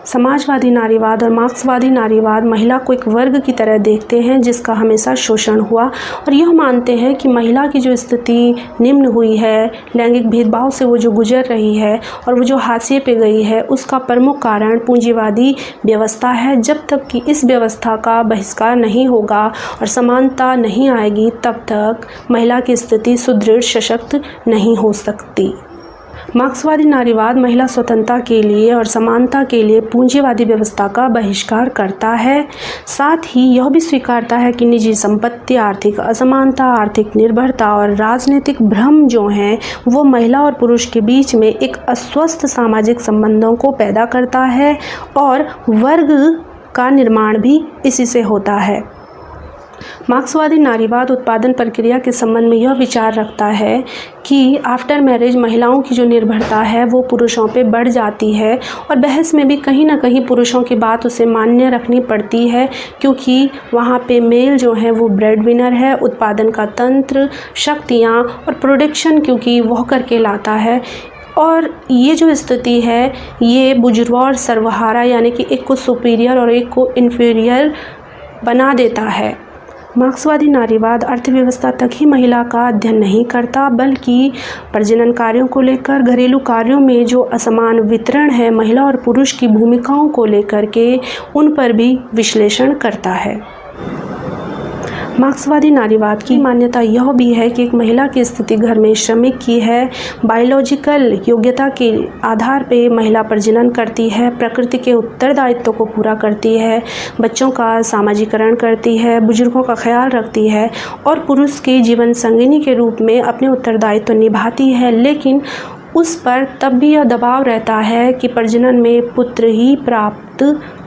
समाजवादी नारीवाद और मार्क्सवादी नारीवाद महिला को एक वर्ग की तरह देखते हैं जिसका हमेशा शोषण हुआ, और यह मानते हैं कि महिला की जो स्थिति निम्न हुई है, लैंगिक भेदभाव से वो जो गुजर रही है और वो जो हाशिए पे गई है, उसका प्रमुख कारण पूंजीवादी व्यवस्था है। जब तक कि इस व्यवस्था का बहिष्कार नहीं होगा और समानता नहीं आएगी, तब तक महिला की स्थिति सुदृढ़ सशक्त नहीं हो सकती। मार्क्सवादी नारीवाद महिला स्वतंत्रता के लिए और समानता के लिए पूंजीवादी व्यवस्था का बहिष्कार करता है। साथ ही यह भी स्वीकारता है कि निजी संपत्ति, आर्थिक असमानता, आर्थिक निर्भरता और राजनीतिक भ्रम जो हैं वो महिला और पुरुष के बीच में एक अस्वस्थ सामाजिक संबंधों को पैदा करता है और वर्ग का निर्माण भी इसी से होता है। मार्क्सवादी नारीवाद उत्पादन प्रक्रिया के संबंध में यह विचार रखता है कि आफ्टर मैरिज महिलाओं की जो निर्भरता है वो पुरुषों पे बढ़ जाती है, और बहस में भी कहीं ना कहीं पुरुषों की बात उसे मान्य रखनी पड़ती है, क्योंकि वहाँ पे मेल जो है वो ब्रेड विनर है, उत्पादन का तंत्र, शक्तियाँ और प्रोडक्शन क्योंकि वह करके लाता है। और ये जो स्थिति है ये बुजुर्गों और सर्वहारा यानी कि एक को सुपीरियर और एक को इन्फीरियर बना देता है। मार्क्सवादी नारीवाद अर्थव्यवस्था तक ही महिला का अध्ययन नहीं करता, बल्कि प्रजनन कार्यों को लेकर, घरेलू कार्यों में जो असमान वितरण है महिला और पुरुष की भूमिकाओं को लेकर के, उन पर भी विश्लेषण करता है। मार्क्सवादी नारीवाद की मान्यता यह भी है कि एक महिला की स्थिति घर में श्रमिक की है। बायोलॉजिकल योग्यता के आधार पे महिला प्रजनन करती है, प्रकृति के उत्तरदायित्व को पूरा करती है, बच्चों का सामाजिकरण करती है, बुजुर्गों का ख्याल रखती है और पुरुष के जीवन संगिनी के रूप में अपने उत्तरदायित्व निभाती है। लेकिन उस पर तब भी यह दबाव रहता है कि प्रजनन में पुत्र ही प्राप्त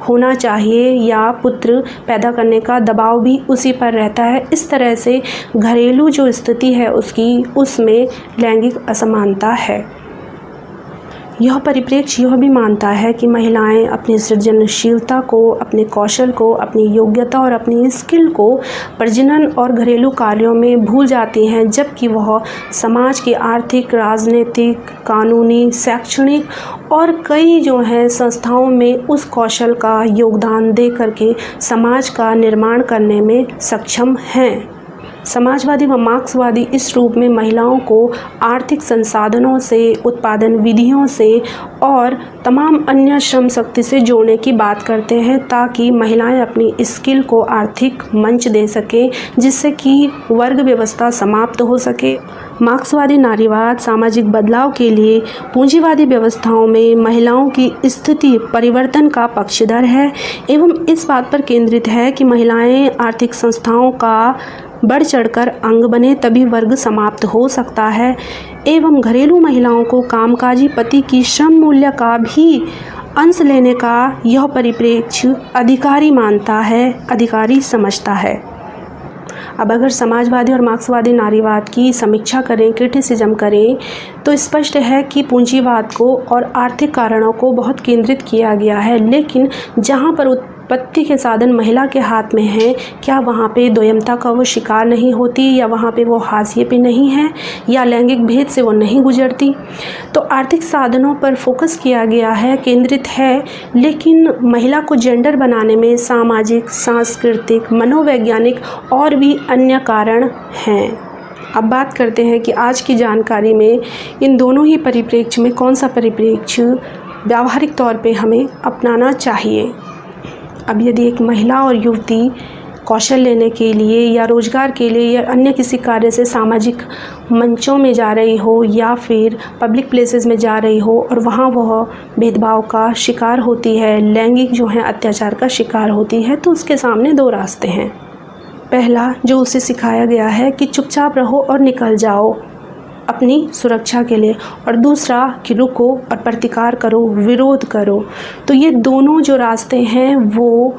होना चाहिए या पुत्र पैदा करने का दबाव भी उसी पर रहता है। इस तरह से घरेलू जो स्थिति है उसमें लैंगिक असमानता है। यह परिप्रेक्ष्य यह भी मानता है कि महिलाएं अपनी सृजनशीलता को, अपने कौशल को, अपनी योग्यता और अपनी स्किल को प्रजनन और घरेलू कार्यों में भूल जाती हैं, जबकि वह समाज की आर्थिक, राजनीतिक, कानूनी, शैक्षणिक और कई जो हैं संस्थाओं में उस कौशल का योगदान दे करके समाज का निर्माण करने में सक्षम हैं। समाजवादी व मार्क्सवादी इस रूप में महिलाओं को आर्थिक संसाधनों से, उत्पादन विधियों से और तमाम अन्य श्रम शक्ति से जोड़ने की बात करते हैं, ताकि महिलाएं अपनी स्किल को आर्थिक मंच दे सकें, जिससे कि वर्ग व्यवस्था समाप्त हो सके। मार्क्सवादी नारीवाद सामाजिक बदलाव के लिए पूंजीवादी व्यवस्थाओं में महिलाओं की स्थिति परिवर्तन का पक्षधर है एवं इस बात पर केंद्रित है कि महिलाएं आर्थिक संस्थाओं का बढ़ चढ़कर अंग बने, तभी वर्ग समाप्त हो सकता है। एवं घरेलू महिलाओं को कामकाजी पति की श्रम मूल्य का भी अंश लेने का यह परिप्रेक्ष्य अधिकारी मानता है, अधिकारी समझता है। अब अगर समाजवादी और मार्क्सवादी नारीवाद की समीक्षा करें, क्रिटिसिज्म करें, तो स्पष्ट है कि पूंजीवाद को और आर्थिक कारणों को बहुत केंद्रित किया गया है, लेकिन जहां पर उत्पत्ति के साधन महिला के हाथ में हैं, क्या वहाँ पे द्वयमता का वो शिकार नहीं होती, या वहाँ पे वो हाशिए पे नहीं है, या लैंगिक भेद से वो नहीं गुजरती। तो आर्थिक साधनों पर फोकस किया गया है, केंद्रित है, लेकिन महिला को जेंडर बनाने में सामाजिक, सांस्कृतिक, मनोवैज्ञानिक और भी अन्य कारण हैं। अब बात करते हैं कि आज की जानकारी में इन दोनों ही परिप्रेक्ष्य में कौन सा परिप्रेक्ष्य व्यावहारिक तौर पे हमें अपनाना चाहिए। अब यदि एक महिला और युवती कौशल लेने के लिए या रोजगार के लिए या अन्य किसी कार्य से सामाजिक मंचों में जा रही हो या फिर पब्लिक प्लेसेस में जा रही हो और वहाँ वह भेदभाव का शिकार होती है, लैंगिक जो है अत्याचार का शिकार होती है, तो उसके सामने दो रास्ते हैं। पहला जो उसे सिखाया गया है कि चुपचाप रहो और निकल जाओ अपनी सुरक्षा के लिए, और दूसरा कि रुको और प्रतिकार करो, विरोध करो। तो ये दोनों जो रास्ते हैं वो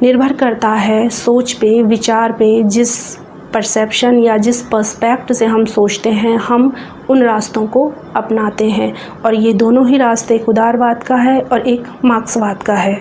निर्भर करता है सोच पे, विचार पे, जिस परसेप्शन या जिस पर्सपेक्ट से हम सोचते हैं, हम उन रास्तों को अपनाते हैं। और ये दोनों ही रास्ते एक उदारवाद का है और एक मार्क्सवाद का है।